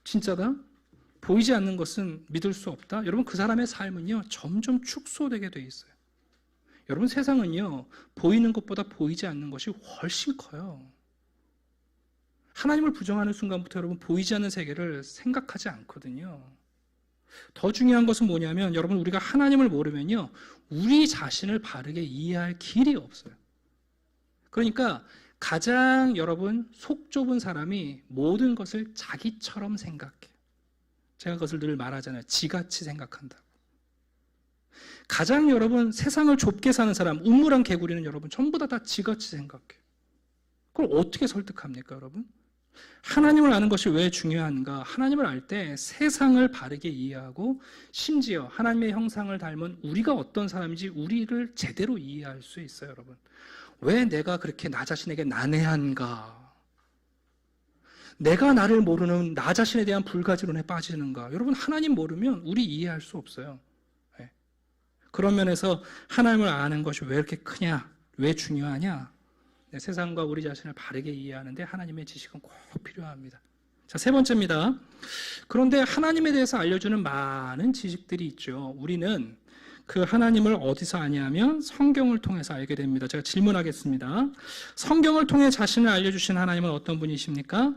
진짜다? 보이지 않는 것은 믿을 수 없다? 여러분, 그 사람의 삶은요 점점 축소되게 돼 있어요. 여러분, 세상은요 보이는 것보다 보이지 않는 것이 훨씬 커요. 하나님을 부정하는 순간부터 여러분 보이지 않는 세계를 생각하지 않거든요. 더 중요한 것은 뭐냐면 여러분, 우리가 하나님을 모르면요 우리 자신을 바르게 이해할 길이 없어요. 그러니까 가장 여러분 속 좁은 사람이 모든 것을 자기처럼 생각해요. 제가 그것을 늘 말하잖아요. 지같이 생각한다고. 가장 여러분 세상을 좁게 사는 사람, 우물한 개구리는 여러분 전부 다 지같이 생각해요. 그걸 어떻게 설득합니까, 여러분? 하나님을 아는 것이 왜 중요한가? 하나님을 알 때 세상을 바르게 이해하고 심지어 하나님의 형상을 닮은 우리가 어떤 사람인지 우리를 제대로 이해할 수 있어요, 여러분. 왜 내가 그렇게 나 자신에게 난해한가? 내가 나를 모르는 나 자신에 대한 불가지론에 빠지는가? 여러분, 하나님 모르면 우리 이해할 수 없어요. 네. 그런 면에서 하나님을 아는 것이 왜 이렇게 크냐? 왜 중요하냐? 세상과 우리 자신을 바르게 이해하는데 하나님의 지식은 꼭 필요합니다. 자, 세 번째입니다. 그런데 하나님에 대해서 알려주는 많은 지식들이 있죠. 우리는 그 하나님을 어디서 아냐면 성경을 통해서 알게 됩니다. 제가 질문하겠습니다. 성경을 통해 자신을 알려주신 하나님은 어떤 분이십니까?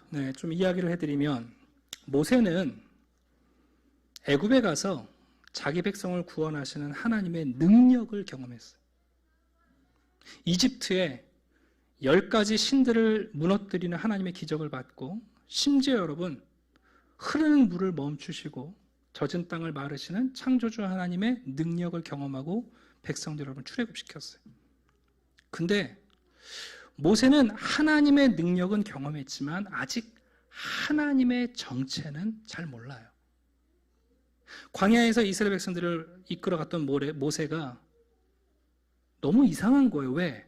네, 좀 이야기를 해드리면 모세는 애굽에 가서 자기 백성을 구원하시는 하나님의 능력을 경험했어요. 이집트에 10가지 신들을 무너뜨리는 하나님의 기적을 받고, 심지어 여러분 흐르는 물을 멈추시고 젖은 땅을 마르시는 창조주 하나님의 능력을 경험하고 백성들 여러분 출애굽시켰어요. 근데 모세는 하나님의 능력은 경험했지만 아직 하나님의 정체는 잘 몰라요. 광야에서 이스라엘 백성들을 이끌어갔던 모세가 너무 이상한 거예요. 왜?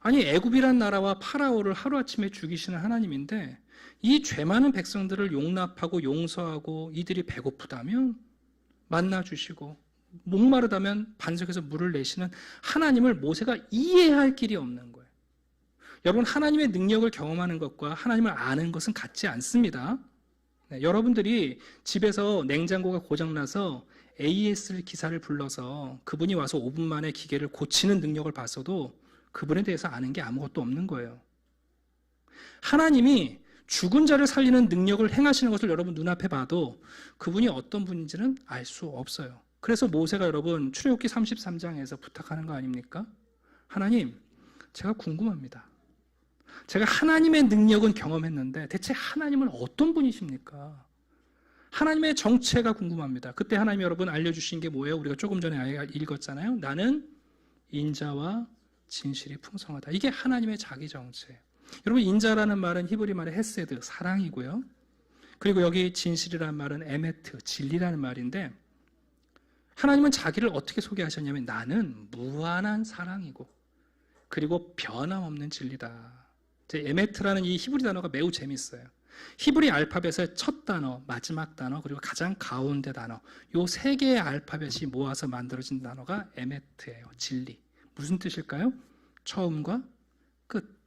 아니, 애굽이란 나라와 파라오를 하루아침에 죽이시는 하나님인데 이 죄 많은 백성들을 용납하고 용서하고 이들이 배고프다면 만나 주시고 목마르다면 반석에서 물을 내시는 하나님을 모세가 이해할 길이 없는 거예요. 여러분, 하나님의 능력을 경험하는 것과 하나님을 아는 것은 같지 않습니다. 네, 여러분들이 집에서 냉장고가 고장나서 AS 기사를 불러서 그분이 와서 5분 만에 기계를 고치는 능력을 봤어도 그분에 대해서 아는 게 아무것도 없는 거예요. 하나님이 죽은 자를 살리는 능력을 행하시는 것을 여러분 눈앞에 봐도 그분이 어떤 분인지는 알 수 없어요. 그래서 모세가 여러분 출애굽기 33장에서 부탁하는 거 아닙니까? 하나님, 제가 궁금합니다. 제가 하나님의 능력은 경험했는데 대체 하나님은 어떤 분이십니까? 하나님의 정체가 궁금합니다. 그때 하나님 여러분 알려주신 게 뭐예요? 우리가 조금 전에 읽었잖아요. 나는 인자와 진실이 풍성하다. 이게 하나님의 자기 정체예요. 여러분, 인자라는 말은 히브리 말의 헤세드, 사랑이고요. 그리고 여기 진실이라는 말은 에메트, 진리라는 말인데, 하나님은 자기를 어떻게 소개하셨냐면 나는 무한한 사랑이고 그리고 변함없는 진리다. 에메트라는 이 히브리 단어가 매우 재밌어요. 히브리 알파벳의 첫 단어, 마지막 단어, 그리고 가장 가운데 단어, 요 세 개의 알파벳이 모아서 만들어진 단어가 에메트예요. 진리. 무슨 뜻일까요? 처음과 끝,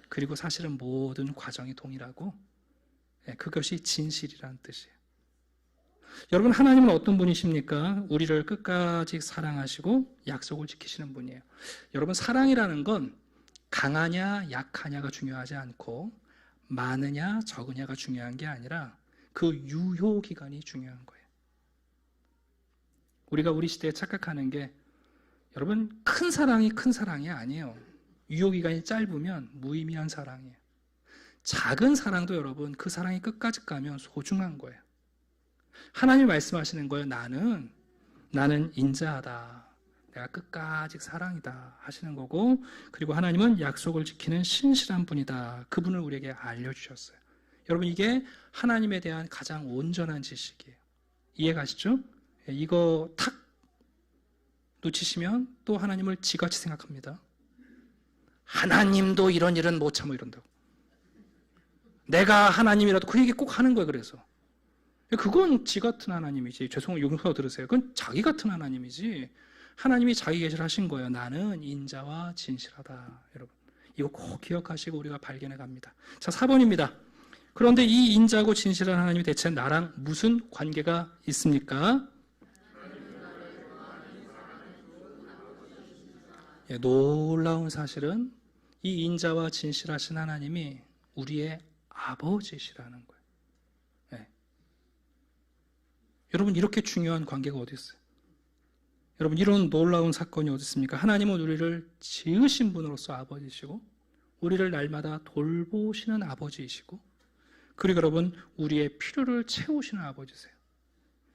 그리고 사실은 모든 과정이 동일하고, 그것이 진실이라는 뜻이에요. 여러분, 하나님은 어떤 분이십니까? 우리를 끝까지 사랑하시고 약속을 지키시는 분이에요. 여러분, 사랑이라는 건 강하냐 약하냐가 중요하지 않고 많으냐 적으냐가 중요한 게 아니라 그 유효기간이 중요한 거예요. 우리가 우리 시대에 착각하는 게, 여러분, 큰 사랑이 아니에요. 유효기간이 짧으면 무의미한 사랑이에요. 작은 사랑도 여러분, 그 사랑이 끝까지 가면 소중한 거예요. 하나님 말씀하시는 거예요. 나는 인자하다. 내가 끝까지 사랑이다 하시는 거고, 그리고 하나님은 약속을 지키는 신실한 분이다. 그분을 우리에게 알려주셨어요. 여러분, 이게 하나님에 대한 가장 온전한 지식이에요. 이해가시죠? 이거 탁 놓치시면 또 하나님을 지같이 생각합니다. 하나님도 이런 일은 못 참아 이런다고. 내가 하나님이라도 그 얘기 꼭 하는 거예요. 그래서 그건 지 같은 하나님이지. 죄송해요, 용서 들으세요. 그건 자기 같은 하나님이지. 하나님이 자기 계시를 하신 거예요. 나는 인자와 진실하다. 여러분, 이거 꼭 기억하시고 우리가 발견해 갑니다. 자, 4번입니다. 그런데 이 인자고 진실한 하나님이 대체 나랑 무슨 관계가 있습니까? 놀라운 사실은 이 인자와 진실하신 하나님이 우리의 아버지시라는 거예요. 여러분, 이렇게 중요한 관계가 어디 있어요? 여러분, 이런 놀라운 사건이 어디 있습니까? 하나님은 우리를 지으신 분으로서 아버지시고, 우리를 날마다 돌보시는 아버지이시고, 그리고 여러분, 우리의 필요를 채우시는 아버지세요.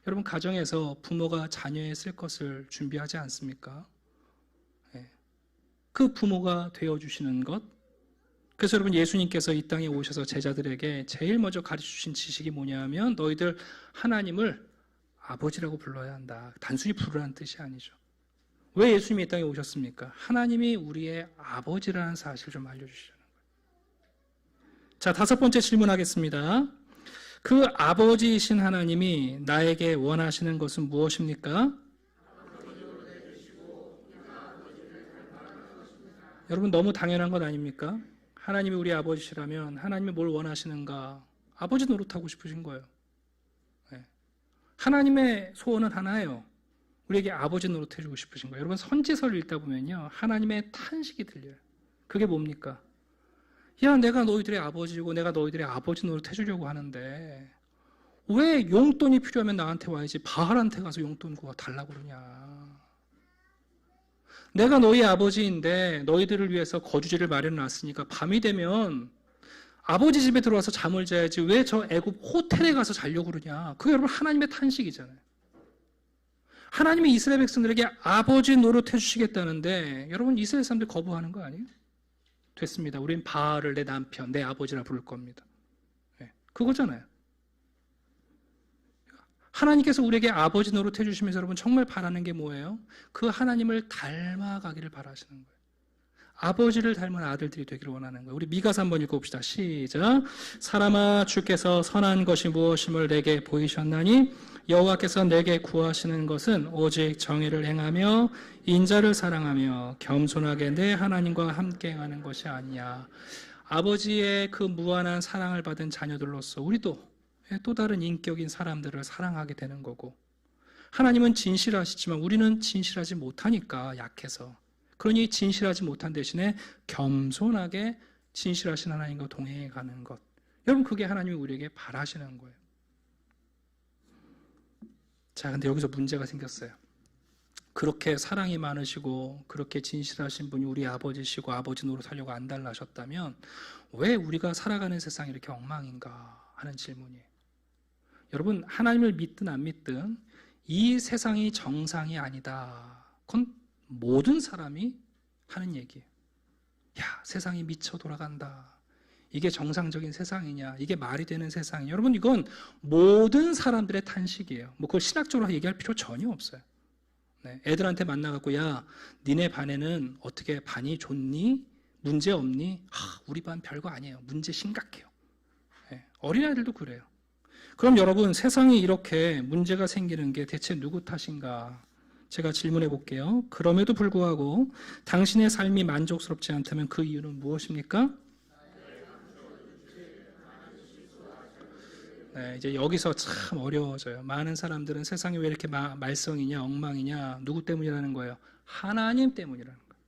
여러분, 가정에서 부모가 자녀의 쓸 것을 준비하지 않습니까? 그 부모가 되어주시는 것. 그래서 여러분, 예수님께서 이 땅에 오셔서 제자들에게 제일 먼저 가르쳐주신 지식이 뭐냐면, 너희들 하나님을 아버지라고 불러야 한다. 단순히 부르라는 뜻이 아니죠. 왜 예수님이 이 땅에 오셨습니까? 하나님이 우리의 아버지라는 사실을 좀 알려주시려는 거예요. 자, 5번째 질문하겠습니다. 그 아버지이신 하나님이 나에게 원하시는 것은 무엇입니까? 여러분, 너무 당연한 것 아닙니까? 하나님이 우리 아버지시라면 하나님이 뭘 원하시는가? 아버지 노릇하고 싶으신 거예요. 하나님의 소원은 하나예요. 우리에게 아버지 노릇해주고 싶으신 거예요. 여러분, 선지서를 읽다 보면요, 하나님의 탄식이 들려요. 그게 뭡니까? 야, 내가 너희들의 아버지고 내가 너희들의 아버지 노릇해주려고 하는데 왜 용돈이 필요하면 나한테 와야지 바알한테 가서 용돈 구워 달라고 그러냐. 내가 너희 아버지인데 너희들을 위해서 거주지를 마련해 놨으니까 밤이 되면 아버지 집에 들어와서 잠을 자야지 왜 저 애굽 호텔에 가서 자려고 그러냐. 그게 여러분 하나님의 탄식이잖아요. 하나님이 이스라엘 백성들에게 아버지 노릇해 주시겠다는데 여러분, 이스라엘 사람들 거부하는 거 아니에요? 됐습니다. 우린 바알을 내 남편, 내 아버지라 부를 겁니다. 그거잖아요. 하나님께서 우리에게 아버지 노릇해 주시면서 여러분 정말 바라는 게 뭐예요? 그 하나님을 닮아가기를 바라시는 거예요. 아버지를 닮은 아들들이 되기를 원하는 거예요. 우리 미가서 한번 읽어봅시다. 시작. 사람아, 주께서 선한 것이 무엇임을 내게 보이셨나니 여호와께서 내게 구하시는 것은 오직 정의를 행하며 인자를 사랑하며 겸손하게 내 하나님과 함께 행하는 것이 아니냐. 아버지의 그 무한한 사랑을 받은 자녀들로서 우리도 또 다른 인격인 사람들을 사랑하게 되는 거고, 하나님은 진실하시지만 우리는 진실하지 못하니까 약해서, 그러니 진실하지 못한 대신에 겸손하게 진실하신 하나님과 동행해 가는 것. 여러분, 그게 하나님이 우리에게 바라시는 거예요. 자, 근데 여기서 문제가 생겼어요. 그렇게 사랑이 많으시고 그렇게 진실하신 분이 우리 아버지시고 아버지 노릇하려고 안달나셨다면 왜 우리가 살아가는 세상이 이렇게 엉망인가 하는 질문이에요. 여러분, 하나님을 믿든 안 믿든 이 세상이 정상이 아니다. 그건 모든 사람이 하는 얘기예요. 야, 세상이 미쳐 돌아간다. 이게 정상적인 세상이냐? 이게 말이 되는 세상이냐? 여러분, 이건 모든 사람들의 탄식이에요. 뭐 그걸 신학적으로 얘기할 필요 전혀 없어요. 네, 애들한테 만나갖고 야, 니네 반에는 어떻게 반이 좋니? 문제 없니? 우리 반 별거 아니에요. 문제 심각해요. 네, 어린아이들도 그래요. 그럼 여러분, 세상에 이렇게 문제가 생기는 게 대체 누구 탓인가? 제가 질문해 볼게요. 그럼에도 불구하고 당신의 삶이 만족스럽지 않다면 그 이유는 무엇입니까? 네, 이제 여기서 참 어려워져요. 많은 사람들은 세상이 왜 이렇게 말썽이냐, 엉망이냐, 누구 때문이라는 거예요? 하나님 때문이라는 거예요.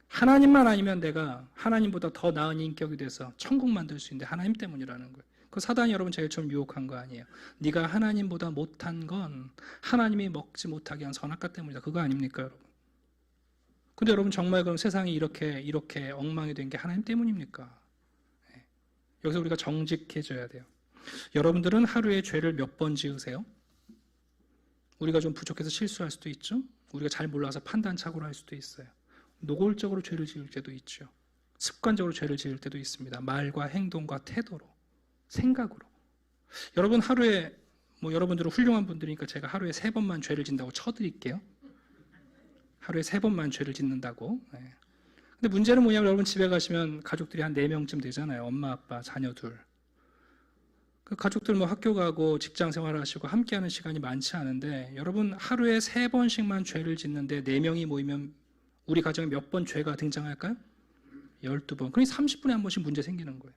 하나님만 아니면 내가 하나님보다 더 나은 인격이 돼서 천국 만들 수 있는데 하나님 때문이라는 거예요. 그 사단이 여러분 제일처럼 유혹한 거 아니에요. 네가 하나님보다 못한 건 하나님이 먹지 못하게 한 선악과 때문이다. 그거 아닙니까, 여러분? 근데 여러분, 정말 그럼 세상이 이렇게 엉망이 된 게 하나님 때문입니까? 여기서 우리가 정직해져야 돼요. 여러분들은 하루에 죄를 몇 번 지으세요? 우리가 좀 부족해서 실수할 수도 있죠. 우리가 잘 몰라서 판단착오를 할 수도 있어요. 노골적으로 죄를 지을 때도 있죠. 습관적으로 죄를 지을 때도 있습니다. 말과 행동과 태도로, 생각으로. 여러분, 하루에 여러분들은 훌륭한 분들이니까 제가 하루에 3번만 죄를 짓는다고 쳐드릴게요. 하루에 3번만 죄를 짓는다고. 네. 근데 문제는 뭐냐면 여러분, 집에 가시면 가족들이 한 4명쯤 되잖아요. 엄마, 아빠, 자녀 둘. 그 가족들 학교 가고 직장 생활하시고 함께하는 시간이 많지 않은데 여러분, 하루에 3번씩만 죄를 짓는데 4명이 모이면 우리 가정에 몇 번 죄가 등장할까요? 12번. 그러니 30분에 한 번씩 문제 생기는 거예요.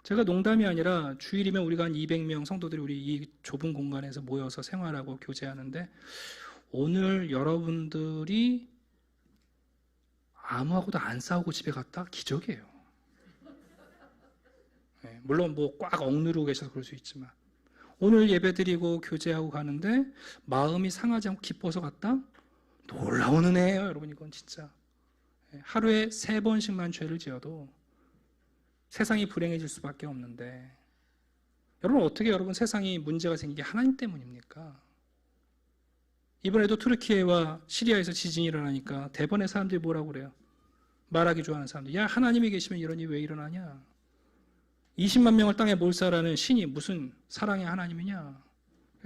제가 농담이 아니라 주일이면 우리가 한 200명 성도들이 우리 이 좁은 공간에서 모여서 생활하고 교제하는데 오늘 여러분들이 아무하고도 안 싸우고 집에 갔다? 기적이에요. 네, 물론 꽉 억누르고 계셔서 그럴 수 있지만 오늘 예배드리고 교제하고 가는데 마음이 상하지 않고 기뻐서 갔다? 놀라운 은혜예요, 여러분. 이건 진짜 하루에 3번씩만 죄를 지어도 세상이 불행해질 수밖에 없는데 여러분, 어떻게 여러분 세상이 문제가 생기게 하나님 때문입니까? 이번에도 투르키예와 시리아에서 지진이 일어나니까 대번에 사람들이 뭐라고 그래요? 말하기 좋아하는 사람들. 야, 하나님이 계시면 이런 일이 왜 일어나냐? 20만 명을 땅에 몰살하는 신이 무슨 사랑의 하나님이냐?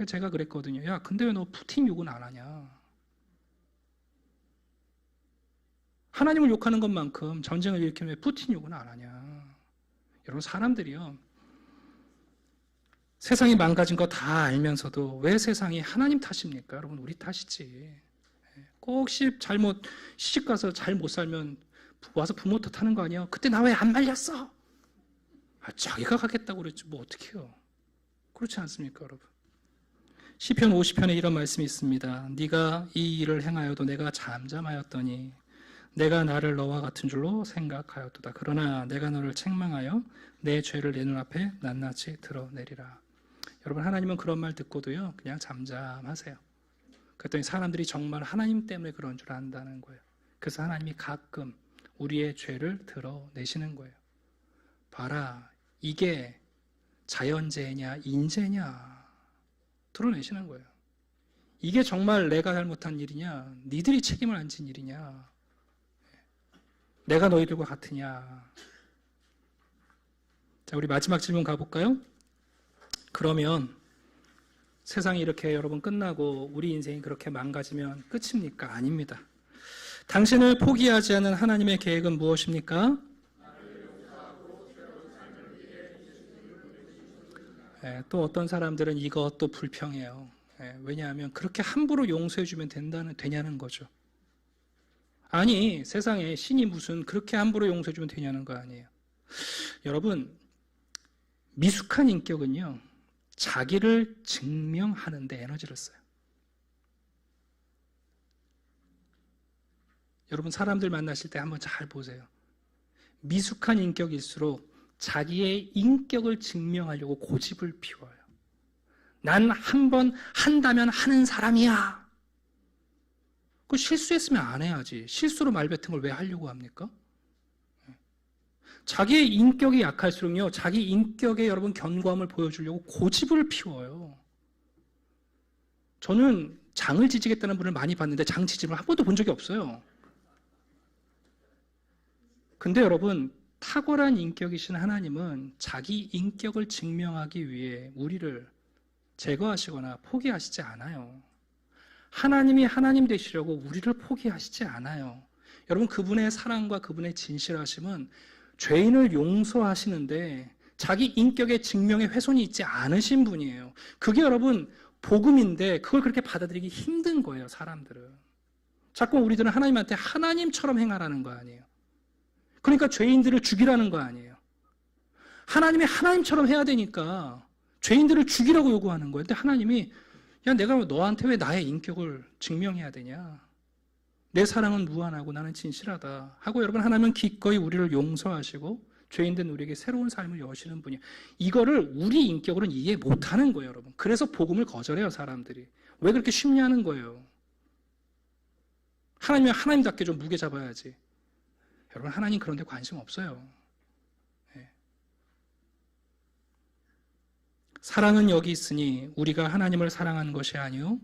제가 그랬거든요. 야, 근데 왜 너 푸틴 욕은 안 하냐? 하나님을 욕하는 것만큼 전쟁을 일으키면 왜 푸틴 욕은 안 하냐? 여러분, 사람들이요, 세상이 망가진 거 다 알면서도 왜 세상이 하나님 탓입니까? 여러분, 우리 탓이지. 꼭 시집 가서 잘 못 살면 와서 부모 탓하는 거 아니야? 그때 나 왜 안 말렸어? 자기가 가겠다고 그랬지 뭐 어떡해요. 그렇지 않습니까, 여러분? 시편 50편에 이런 말씀이 있습니다. 네가 이 일을 행하여도 내가 잠잠하였더니 내가 나를 너와 같은 줄로 생각하였도다. 그러나 내가 너를 책망하여 내 죄를 내 눈앞에 낱낱이 드러내리라. 여러분, 하나님은 그런 말 듣고도요 그냥 잠잠하세요. 그랬더니 사람들이 정말 하나님 때문에 그런 줄 안다는 거예요. 그래서 하나님이 가끔 우리의 죄를 드러내시는 거예요. 봐라, 이게 자연재해냐 인재냐 드러내시는 거예요. 이게 정말 내가 잘못한 일이냐, 니들이 책임을 안 진 일이냐, 내가 너희들과 같으냐. 자, 우리 마지막 질문 가볼까요? 그러면 세상이 이렇게 여러분 끝나고 우리 인생이 그렇게 망가지면 끝입니까? 아닙니다. 당신을 포기하지 않은 하나님의 계획은 무엇입니까? 또 어떤 사람들은 이것도 불평해요. 왜냐하면 그렇게 함부로 용서해주면 되냐는 거죠. 아니, 세상에 신이 무슨 그렇게 함부로 용서해주면 되냐는 거 아니에요. 여러분, 미숙한 인격은요 자기를 증명하는 데 에너지를 써요. 여러분, 사람들 만나실 때 한번 잘 보세요. 미숙한 인격일수록 자기의 인격을 증명하려고 고집을 피워요. 난 한 번 한다면 하는 사람이야. 그 실수했으면 안 해야지. 실수로 말 뱉은 걸 왜 하려고 합니까? 자기의 인격이 약할수록요, 자기 인격에 여러분 견고함을 보여주려고 고집을 피워요. 저는 장을 지지겠다는 분을 많이 봤는데 장 지짐을 한 번도 본 적이 없어요. 근데 여러분, 탁월한 인격이신 하나님은 자기 인격을 증명하기 위해 우리를 제거하시거나 포기하시지 않아요. 하나님이 하나님 되시려고 우리를 포기하시지 않아요. 여러분, 그분의 사랑과 그분의 진실하심은 죄인을 용서하시는데 자기 인격의 증명에 훼손이 있지 않으신 분이에요. 그게 여러분 복음인데 그걸 그렇게 받아들이기 힘든 거예요, 사람들은. 자꾸 우리들은 하나님한테 하나님처럼 행하라는 거 아니에요. 그러니까 죄인들을 죽이라는 거 아니에요. 하나님이 하나님처럼 해야 되니까 죄인들을 죽이라고 요구하는 거예요. 근데 하나님이 야, 내가 너한테 왜 나의 인격을 증명해야 되냐? 내 사랑은 무한하고 나는 진실하다 하고 여러분, 하나님은 기꺼이 우리를 용서하시고 죄인된 우리에게 새로운 삶을 여시는 분이에요. 이거를 우리 인격으로는 이해 못하는 거예요, 여러분. 그래서 복음을 거절해요, 사람들이. 왜 그렇게 쉽냐는 거예요. 하나님이 하나님답게 좀 무게 잡아야지. 여러분, 하나님 그런 데 관심 없어요. 네. 사랑은 여기 있으니 우리가 하나님을 사랑한 것이 아니요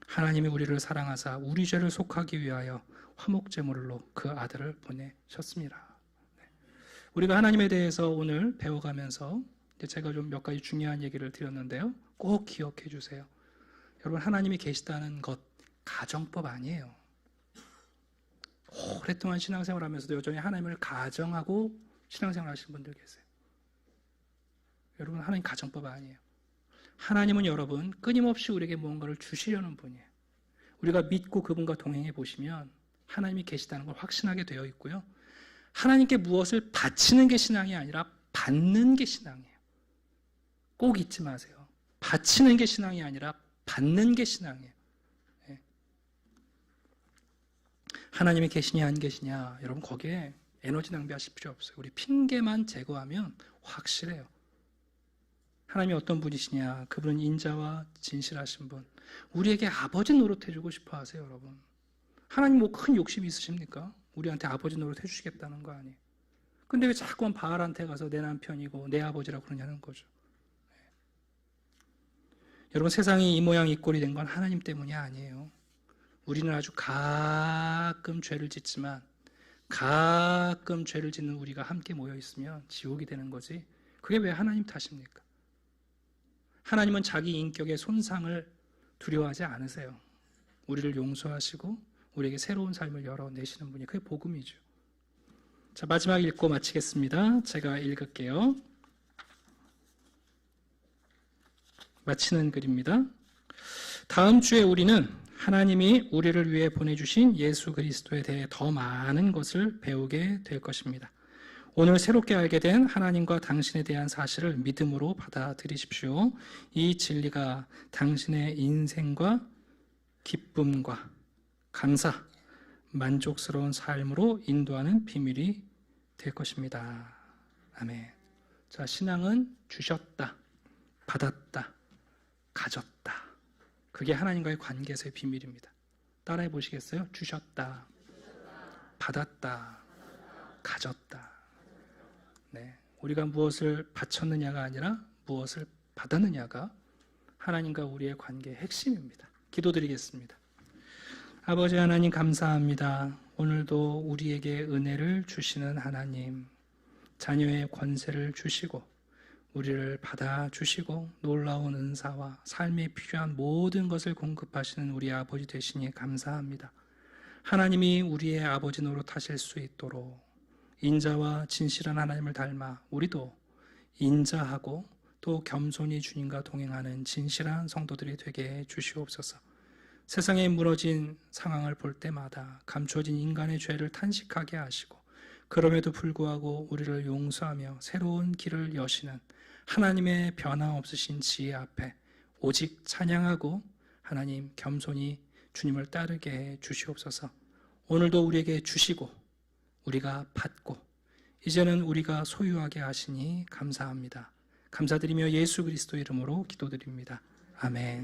하나님이 우리를 사랑하사 우리 죄를 속하기 위하여 화목제물로 그 아들을 보내셨습니다. 네. 우리가 하나님에 대해서 오늘 배워가면서 제가 좀 몇 가지 중요한 얘기를 드렸는데요. 꼭 기억해 주세요. 여러분, 하나님이 계시다는 것 가정법 아니에요. 오랫동안 신앙생활하면서도 여전히 하나님을 가정하고 신앙생활 하시는 분들 계세요. 여러분, 하나님 가정법 아니에요. 하나님은 여러분 끊임없이 우리에게 무언가를 주시려는 분이에요. 우리가 믿고 그분과 동행해 보시면 하나님이 계시다는 걸 확신하게 되어 있고요. 하나님께 무엇을 바치는 게 신앙이 아니라 받는 게 신앙이에요. 꼭 잊지 마세요. 바치는 게 신앙이 아니라 받는 게 신앙이에요. 하나님이 계시냐 안 계시냐, 여러분 거기에 에너지 낭비하실 필요 없어요. 우리 핑계만 제거하면 확실해요. 하나님이 어떤 분이시냐, 그분은 인자와 진실하신 분, 우리에게 아버지 노릇해주고 싶어 하세요. 여러분, 하나님 뭐 큰 욕심이 있으십니까? 우리한테 아버지 노릇 해주시겠다는 거 아니에요. 근데 왜 자꾸만 바알한테 가서 내 남편이고 내 아버지라고 그러냐는 거죠. 네. 여러분, 세상이 이 모양 이 꼴이 된 건 하나님 때문이 아니에요. 우리는 아주 가끔 죄를 짓지만 가끔 죄를 짓는 우리가 함께 모여 있으면 지옥이 되는 거지, 그게 왜 하나님 탓입니까? 하나님은 자기 인격의 손상을 두려워하지 않으세요. 우리를 용서하시고 우리에게 새로운 삶을 열어내시는 분이, 그게 복음이죠. 자, 마지막 읽고 마치겠습니다. 제가 읽을게요. 마치는 글입니다. 다음 주에 우리는 하나님이 우리를 위해 보내주신 예수 그리스도에 대해 더 많은 것을 배우게 될 것입니다. 오늘 새롭게 알게 된 하나님과 당신에 대한 사실을 믿음으로 받아들이십시오. 이 진리가 당신의 인생과 기쁨과 감사, 만족스러운 삶으로 인도하는 비밀이 될 것입니다. 아멘. 자, 신앙은 주셨다, 받았다, 가졌다. 그게 하나님과의 관계에서의 비밀입니다. 따라해 보시겠어요? 주셨다, 받았다, 가졌다. 네, 우리가 무엇을 바쳤느냐가 아니라 무엇을 받았느냐가 하나님과 우리의 관계의 핵심입니다. 기도드리겠습니다. 아버지 하나님, 감사합니다. 오늘도 우리에게 은혜를 주시는 하나님, 자녀의 권세를 주시고 우리를 받아주시고 놀라운 은사와 삶에 필요한 모든 것을 공급하시는 우리 아버지 되시니 감사합니다. 하나님이 우리의 아버지 노릇하실 수 있도록 인자와 진실한 하나님을 닮아 우리도 인자하고 또 겸손히 주님과 동행하는 진실한 성도들이 되게 해 주시옵소서. 세상에 무너진 상황을 볼 때마다 감춰진 인간의 죄를 탄식하게 하시고 그럼에도 불구하고 우리를 용서하며 새로운 길을 여시는 하나님의 변화없으신 지혜 앞에 오직 찬양하고 하나님 겸손히 주님을 따르게 해 주시옵소서. 오늘도 우리에게 주시고 우리가 받고 이제는 우리가 소유하게 하시니 감사합니다. 감사드리며 예수 그리스도 이름으로 기도드립니다. 아멘.